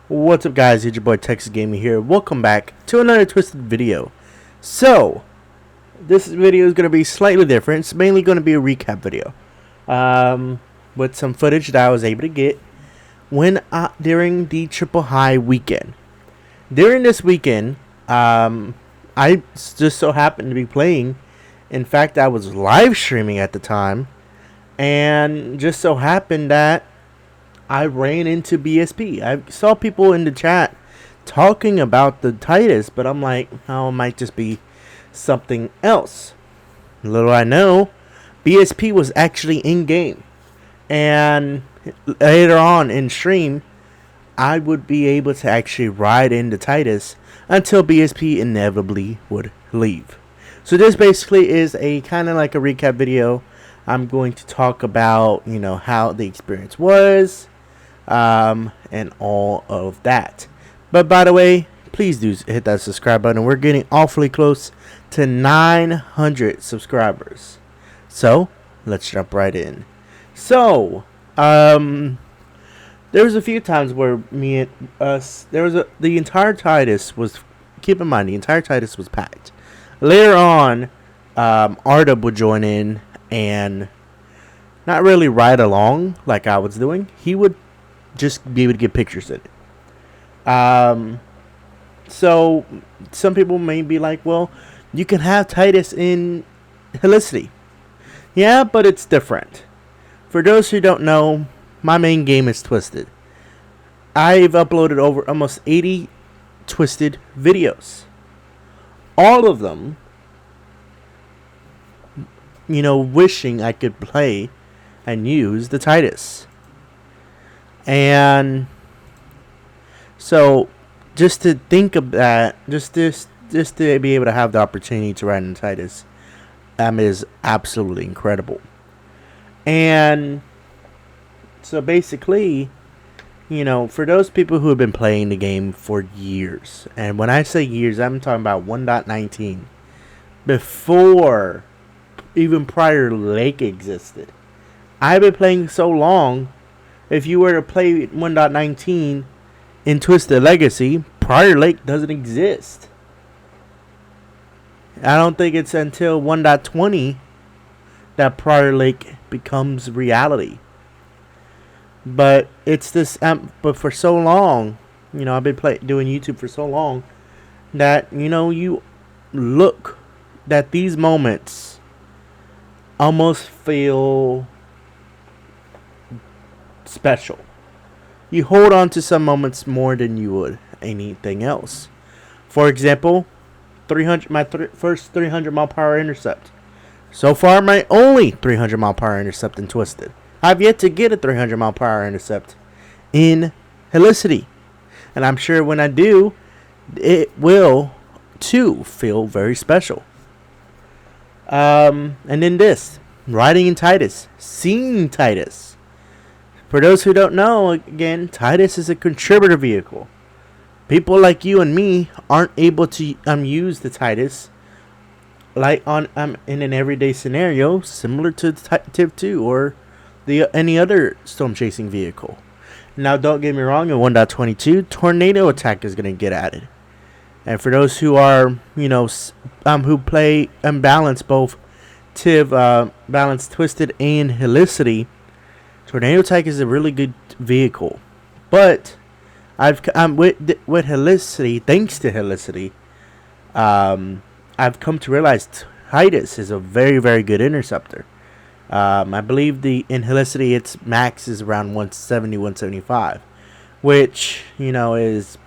What's up, guys? It's your boy Texas Gaming here. Welcome back to another Twisted video. So, this video is going to be slightly different. It's mainly going to be a recap video with some footage that I was able to get during the Triple High weekend. During this weekend, I just so happened to be playing. In fact, I was live streaming at the time, and just so happened that I ran into BSP. I saw people in the chat talking about the Titus, but I'm like, oh, it might just be something else. Little I know, BSP was actually in game, and later on in stream, I would be able to actually ride into Titus until BSP inevitably would leave. So this basically is a kind of like a recap video. I'm going to talk about, how the experience was, and all of that. But by the way, please do hit that subscribe button. We're getting awfully close to 900 subscribers. So let's jump right in. So there was a few times where the entire Titus was, keep in mind, the entire Titus was packed. Later on, Ardub would join in and not really ride along like I was doing. He would just be able to get pictures in it. So some people may be like, well, you can have Titus in Helicity. Yeah, but it's different. For those who don't know, my main game is Twisted. I've uploaded over almost 80 Twisted videos. All of them, wishing I could play and use the Titus. And so just to think of that, just to be able to have the opportunity to ride in Titus, is absolutely incredible. And so basically, for those people who have been playing the game for years, and when I say years, I'm talking about 1.19, before even prior Lake existed. I've been playing so long. If you were to play 1.19 in Twisted Legacy, Prior Lake doesn't exist. I don't think it's until 1.20 that Prior Lake becomes reality. But it's this. But for so long, I've been doing YouTube for so long that you look that these moments almost feel special. You hold on to some moments more than you would anything else. For example, my first 300 mile per hour intercept. So far, my only 300 mile per hour intercept in Twisted. I've yet to get a 300 mile per hour intercept in Helicity, and I'm sure when I do, it will too feel very special. And then this, riding in Titus, seeing Titus. For those who don't know, again, Titus is a contributor vehicle. People like you and me aren't able to use the Titus like in an everyday scenario similar to Tiv 2 or any other storm chasing vehicle. Now, don't get me wrong, in 1.22, tornado attack is going to get added. And for those who are, who play and balance both Tiv, balance Twisted and Helicity, tornado attack is a really good vehicle. But with Helicity, thanks to Helicity, I've come to realize Titus is a very, very good interceptor. I believe in Helicity its max is around 170, 175, which is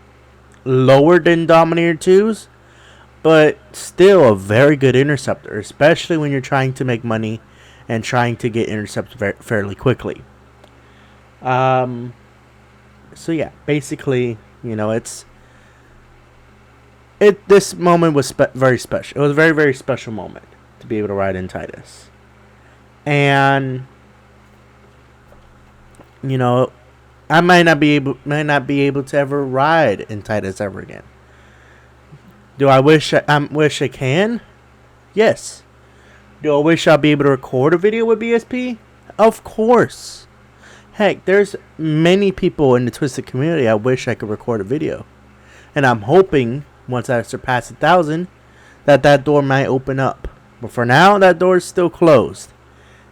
lower than Dominator 2's, but still a very good interceptor, especially when you're trying to make money and trying to get intercepts fairly quickly. So yeah, basically, this moment was very special. It was a very, very special moment to be able to ride in Titus. And I might not be able to ever ride in Titus ever again. Do I wish I can? Yes. Do I wish I'd be able to record a video with BSP? Of course. Heck, there's many people in the Twisted community I wish I could record a video. And I'm hoping, once I surpass 1,000, that door might open up. But for now, that door is still closed.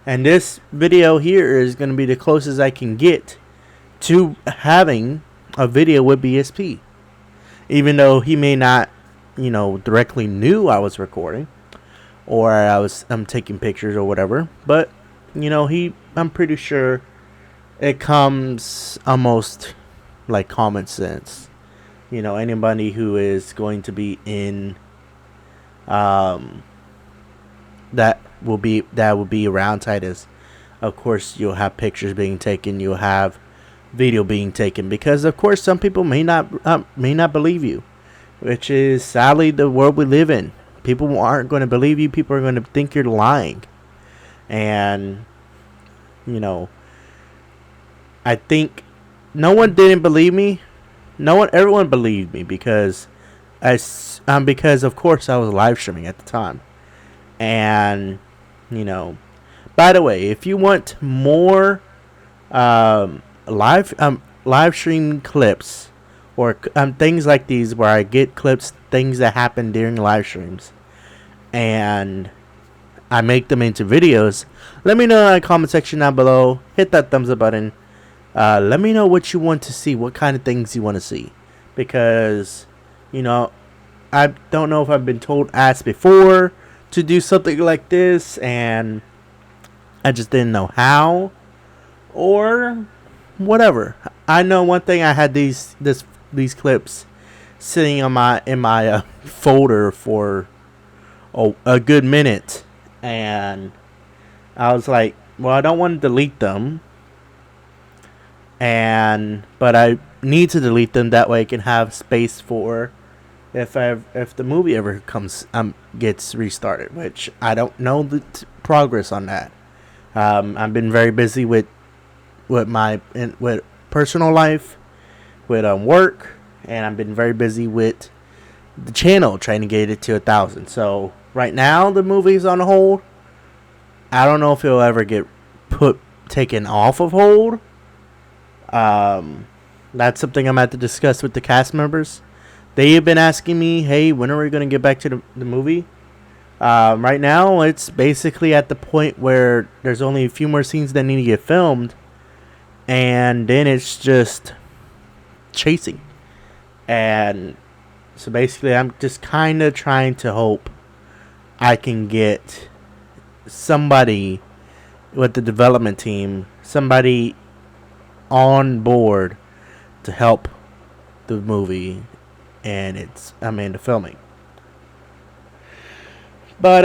And this video here is going to be the closest I can get to having a video with BSP. Even though he may not, directly knew I was recording. Or I'm taking pictures or whatever. But, I'm pretty sure it comes almost like common sense. Anybody who is going to be in that will be around Titus. Of course, you'll have pictures being taken. You'll have video being taken, because of course some people may not believe you, which is sadly the world we live in. People aren't going to believe you. People are going to think you're lying, and I think no one didn't believe me. Everyone believed me because of course I was live streaming at the time. And by the way, if you want more live stream clips or things like these where I get clips, things that happen during live streams, and I make them into videos, let me know in the comment section down below. Hit that thumbs up button. Let me know what you want to see, what kind of things you want to see, because I don't know if I've been asked before to do something like this, and I just didn't know how or whatever. I know one thing: I had these clips sitting in my folder for a good minute, and I was like, well, I don't want to delete them, but I need to delete them, that way I can have space for if the movie ever gets restarted, which I don't know the progress on that. I've been very busy with personal life, with work, and I've been very busy with the channel trying to get it to 1,000. So right now the movie's on hold. I don't know if it'll ever get taken off of hold. That's something I'm at to discuss with the cast members. They have been asking me, hey, when are we going to get back to the movie? Right now, it's basically at the point where there's only a few more scenes that need to get filmed. And then it's just chasing. And so basically, I'm just kind of trying to hope I can get somebody with the development team, somebody on board to help the movie and the filming. But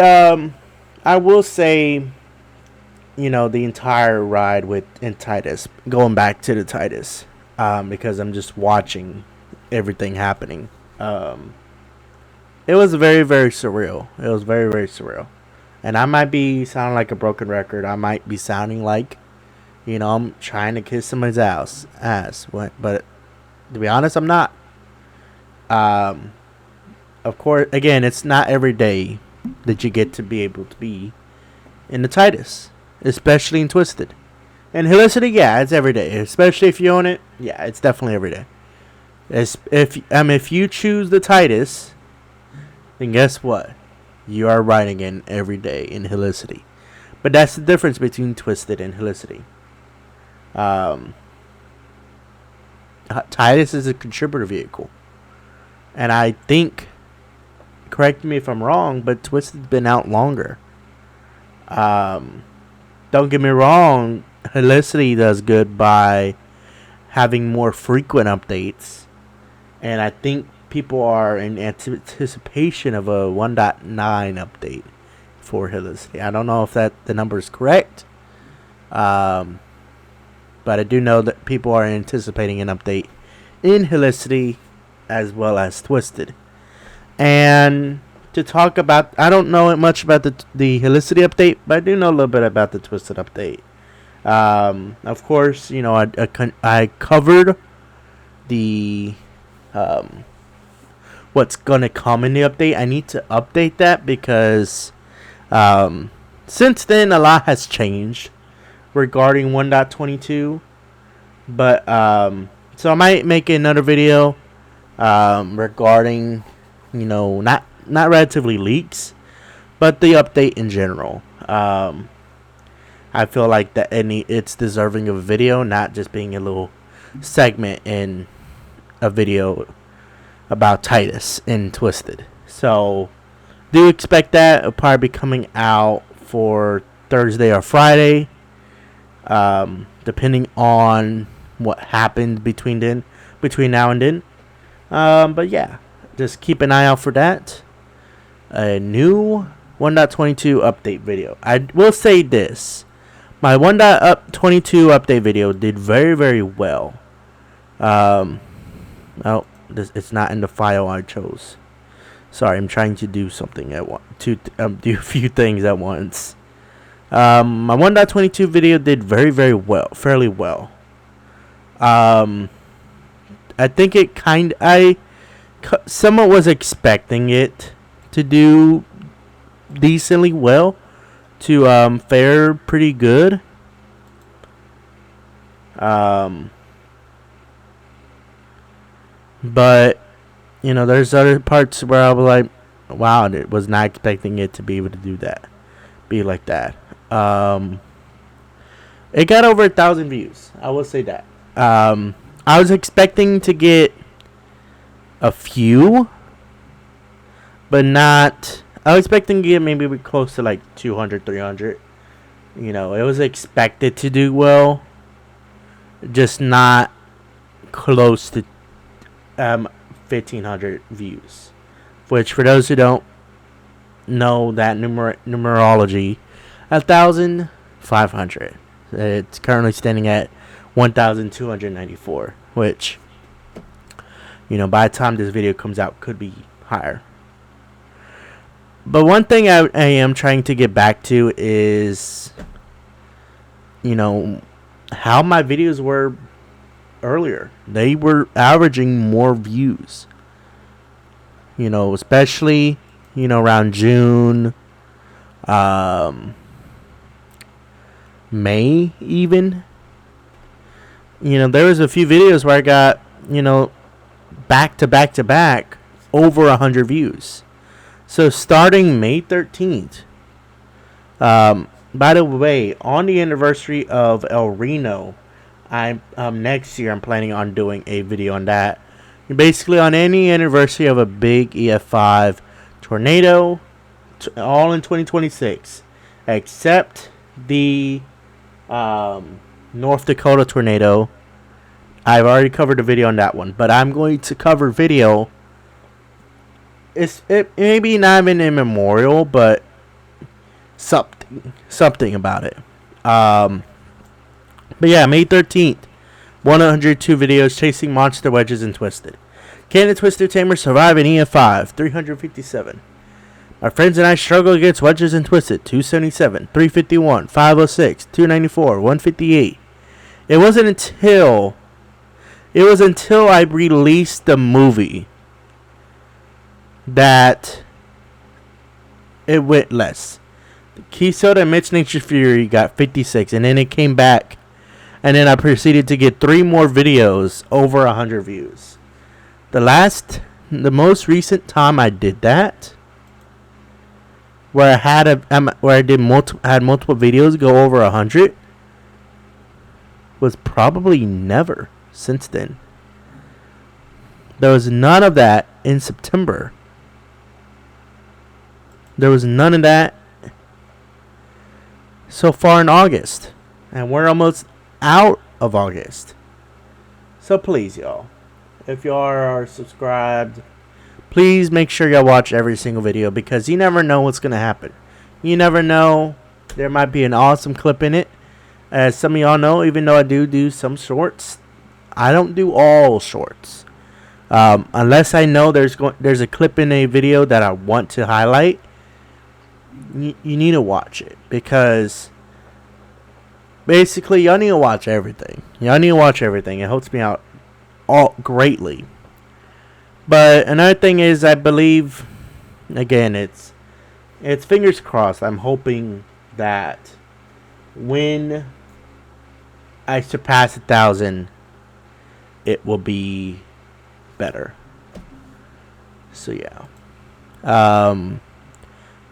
I will say, the entire ride in Titus, going back to the Titus, because I'm just watching everything happening. It was very, very surreal. It was very, very surreal. And I might be sounding like a broken record. I might be sounding like, I'm trying to kiss somebody's ass. But to be honest, I'm not. Of course, again, it's not every day that you get to be able to be in the Titus, especially in Twisted. And Helicity, yeah, it's every day. Especially if you own it, yeah, it's definitely every day. If you choose the Titus, then guess what? You are riding in every day in Helicity. But that's the difference between Twisted and Helicity. Titus is a contributor vehicle. And I think, correct me if I'm wrong, but Twisted's been out longer. Don't get me wrong, Helicity does good by having more frequent updates. And I think people are in anticipation of a 1.9 update for Helicity. I don't know if the number is correct. But I do know that people are anticipating an update in Helicity as well as Twisted. And to talk about, I don't know much about the Helicity update, but I do know a little bit about the Twisted update. Of course, I covered the what's gonna come in the update. I need to update that because since then a lot has changed regarding 1.22. But so I might make another video regarding, not relatively leaks, but the update in general. I feel like that it's deserving of a video, not just being a little segment in a video about Titus and Twisted. So do expect that. It'll probably be coming out for Thursday or Friday, depending on what happened between now and then. But yeah, just keep an eye out for that. A new 1.22 update video. I will say this. My 1.22 update video did very, very well. It's not in the file I chose. Sorry, I'm trying to do something at once. Do a few things at once. My 1.22 video did very, very well. Fairly well. I think I somewhat was expecting it to do decently well, to fare pretty good. But there's other parts where I was like, wow, I was not expecting it to be able to be like that. It got over 1,000 views. I will say that. I was expecting to get a few, but not. I was expecting to get maybe close to like 200, 300. It was expected to do well, just not close to 1,500 views. Which, for those who don't know that numerology, 1,500. It's currently standing at 1,294, which, by the time this video comes out, could be higher. But one thing I am trying to get back to is, how my videos were earlier. They were averaging more views. Especially, around June, May even. There was a few videos where I got, back to back to back over 100 views. So starting May 13th, by the way, on the anniversary of El Reno, next year I'm planning on doing a video on that. Basically, on any anniversary of a big EF5 tornado, all in 2026, except the North Dakota tornado. I've already covered a video on that one, but I'm going to cover video. It maybe not even a memorial, but something about it. But yeah, May 13th, 102 videos chasing monster wedges and Twisted. Can the Twister Tamer survive an EF5? 357. My friends and I struggle against wedges and Twisted. 277, 351, 506, 294, 158. It wasn't until I released the movie that it went less. Key Soda and Mitch Nature Fury got 56, and then it came back, and then I proceeded to get 3 more videos over 100 views. The most recent time I did that, where I had multiple videos go over 100, was probably never since then. There was none of that in September. There was none of that so far in August. And we're almost out of August. So please, y'all, if y'all are subscribed, please make sure y'all watch every single video, because you never know what's going to happen. You never know. There might be an awesome clip in it. As some of y'all know, even though I do some shorts, I don't do all shorts. Unless I know there's a clip in a video that I want to highlight. You need to watch it, because basically y'all need to watch everything. It helps me out greatly. But another thing is, I believe, again, it's fingers crossed. I'm hoping that when I surpass 1,000 it will be better. So yeah.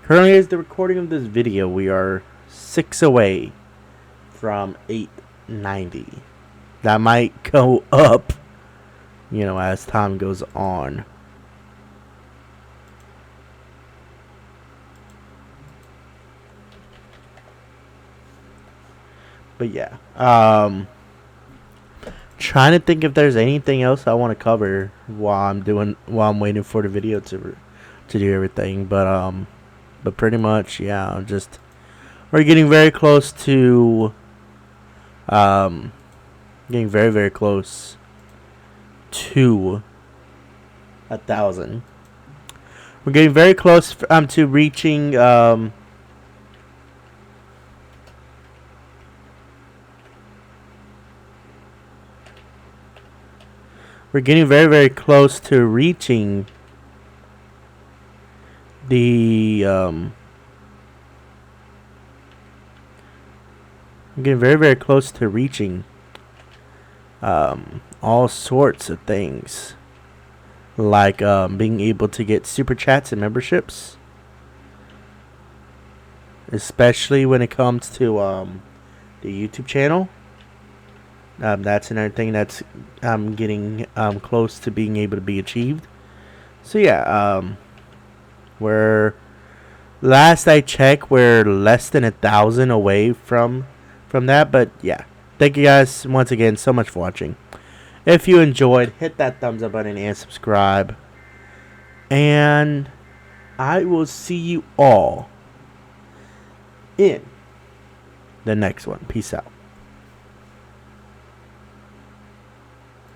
Currently, as the recording of this video, we are 6 away from 890. That might go up, you know, as time goes on. But yeah, trying to think if there's anything else I want to cover while I'm waiting for the video to do everything. But pretty much, yeah, just we're getting very close to getting very close to 1,000. We're getting very close to reaching we're getting very close to reaching the we're getting very close to reaching all sorts of things, like being able to get super chats and memberships, especially when it comes to the YouTube channel. That's another thing that's getting close to being able to be achieved. So yeah, we're last I checked, we're less than 1,000 away from that. But yeah, thank you guys once again so much for watching. If you enjoyed, hit that thumbs up button and subscribe. And I will see you all in the next one. Peace out.